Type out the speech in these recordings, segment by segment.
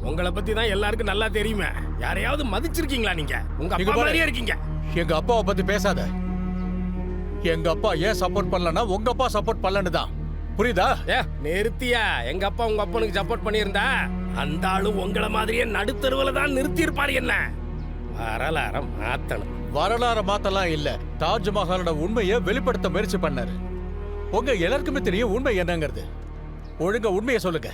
உங்களை பத்தி தான் எல்லாருக்கும் நல்லா தெரியுமே. யாரையாவது மதிச்சிருக்கீங்களா நீங்க? உங்க அப்பா மாதிரியே இருக்கீங்க. எங்க அப்பாவை பத்தி பேசாத. எங்க அப்பா ஏன் சப்போர்ட் பண்ணலன்னா உங்க அப்பா சப்போர்ட் பண்ணலன்னு தான். புரியுதா? நிறுத்தியா? எங்க அப்பா உங்க அப்பனுக்கு சப்போர்ட் பண்ணியிருந்தா அந்த ஆளு உங்களை மாதிரியே நடுத்தருவுல தான் நிறுத்தி இருப்பாரு. என்ன வரலாற மாத்தணும்? வரலாற மாத்தலாம் இல்ல, தாஜ்மஹாலோட உண்மையை வெளிப்படுத்த முயற்சி பண்ணாரு. உங்க எல்லாருக்குமே தெரியும் உண்மை என்னங்கிறது. ஒழுங்கா உண்மையை சொல்லுங்க.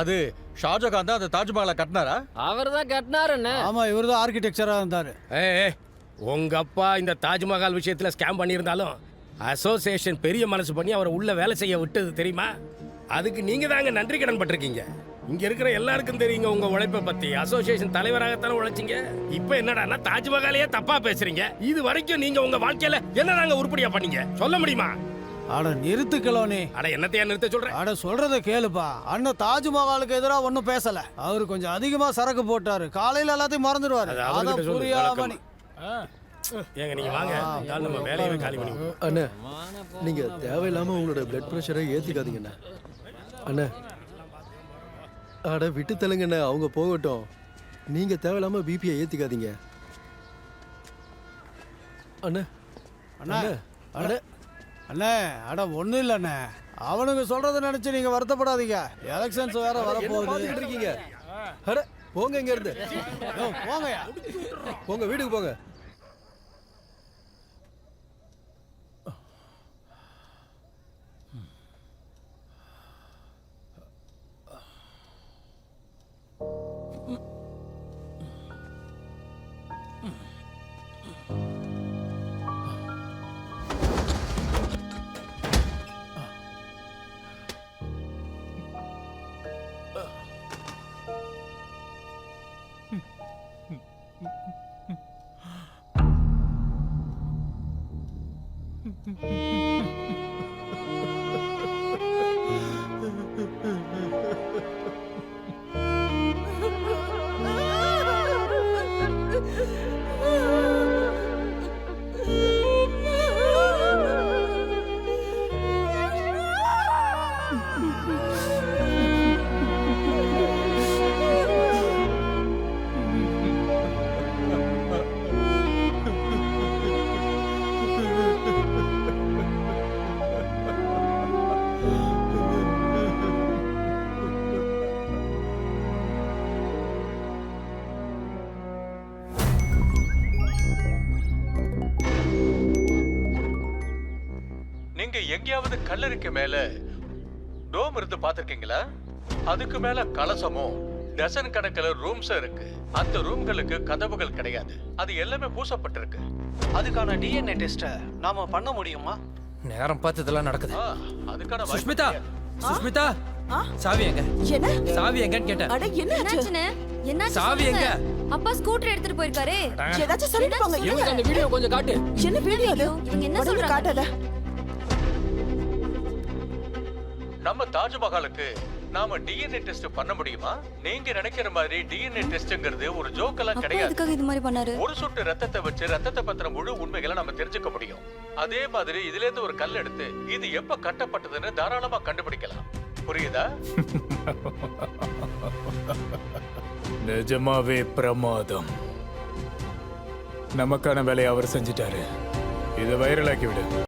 அது ஷாஜகான் தான் அந்த தாஜ்மஹாலை கட்டினாரா? அவர் தான் கட்டினாருன்னு. ஆமா, இவர் தான் ஆர்கிடெக்சரா இருந்தாரு. உங்க அப்பா இந்த தாஜ்மஹால் விஷயத்துல ஸ்கேம் பண்ணியிருந்தாலும் அசோசியேஷன் பெரிய மனசு பண்ணி அவரை உள்ள வேலை செய்ய விட்டது தெரியுமா? அதுக்கு நீங்க தாங்க நன்றி கடன் பட்டிருக்கீங்க. இங்க இருக்கிற எல்லாருக்கும் தெரியுங்க உங்க உழைப்பை பத்தி. அசோசியேஷன் தலைவராகத்தானே உழைச்சிங்க. இப்ப என்னடா தாஜ்மஹாலையே தப்பா பேசுறீங்க? இது வரைக்கும் நீங்க உங்க வாழ்க்கையில என்னதாங்க உருப்படியா பண்ணீங்க சொல்ல முடியுமா? அட நிறுத்துக்கலோனே. அட என்னத்தையா நிறுத்த சொல்றேன்? அட சொல்றத கேளுப்பா. அண்ணன் தாஜ்மஹாலுக்கு எதிராக ஒன்னும் பேசல. அவரு கொஞ்சம் அதிகமா சரக்கு போட்டாரு. காலையில எல்லாத்தையும் மறந்துடுவாரு. அதான் புரியாம ஏங்க நீங்க வாங்க, நம்ம வேலையை காலி பண்ணி. அண்ணே, நீங்க தேவையில்லாம உங்களோட பிளட் பிரஷரை ஏத்திக்காதீங்கண்ணே. அண்ணே, அட விட்டு தள்ளுங்கண்ணே, அவங்க போகட்டும். நீங்க தேவையில்லாம பிபியை ஏத்திக்காதீங்க. அண்ணே அண்ணா அண்ணே அண்ணே அட ஒண்ணும் இல்லண்ணே. அவனுக்கு சொல்றதை நினைச்சு நீங்க வருத்தப்படாதீங்க. எலெக்ஷன்ஸ் வேற வரப்போகுது. இருக்கீங்க. அட போங்க இங்க இருந்து. போங்கயா, போங்க வீட்டுக்கு போங்க. நீங்க எங்கேயாவது கல்லறைக்கு மேல டோம் இருந்து பாத்திருக்கீங்களா? அதுக்கு மேல கலசமும் டசன் கணக்கில் ரூம்ஸ் இருக்கு. அந்த ரூம்களுக்கு கதவுகள் கிடையாது. அது எல்லாமே பூசப்பட்டிருக்கு. அதுக்கான டிஎன்ஏ டெஸ்ட நாம பண்ண முடியுமா? நேரம் பார்த்து இதெல்லாம் நடக்குது. அதுக்கான சுஷ்மிதா, சுஷ்மிதா, சாவி எங்க? என்ன சாவி எங்கன்னு கேட்டேன். அட என்னாச்சு? என்னாச்சு? சாவி எங்க? அப்பா ஸ்கூட்டர் எடுத்துட்டு போயிருக்காரு. ஏதாச்சும் சொல்லிட்டு போங்க. இவங்க அந்த வீடியோ கொஞ்சம் காட்டு. என்ன வீடியோ அது? இவங்க என்ன சொல்றாங்க? காட்டல. நம்ம தாஜ்மஹாலுக்கு நாம டிஎன்ஏ டெஸ்ட் பண்ண முடியுமா? நீங்க நினைக்கிற மாதிரி டிஎன்ஏ டெஸ்ட்ங்கிறது ஒரு ஜோக்கெல்லாம் கிடையாது. அதுக்காக இது மாதிரி பண்ணாரு. ஒரு சொட்டு ரத்தத்தை வச்சு ரத்தத்தை பத்தின முழு உண்மைகளை நம்ம தெரிஞ்சுக்க முடியும். அதே மாதிரி இதுல இருந்து ஒரு கல் எடுத்து இது எப்ப கட்டப்பட்டதுன்னு தாராளமா கண்டுபிடிக்கலாம். புரியுதா? நிஜமாவே பிரமாதம். நமக்கான வேலையை அவர் செஞ்சிட்டாரு. இதை வைரலாக்கி விடு.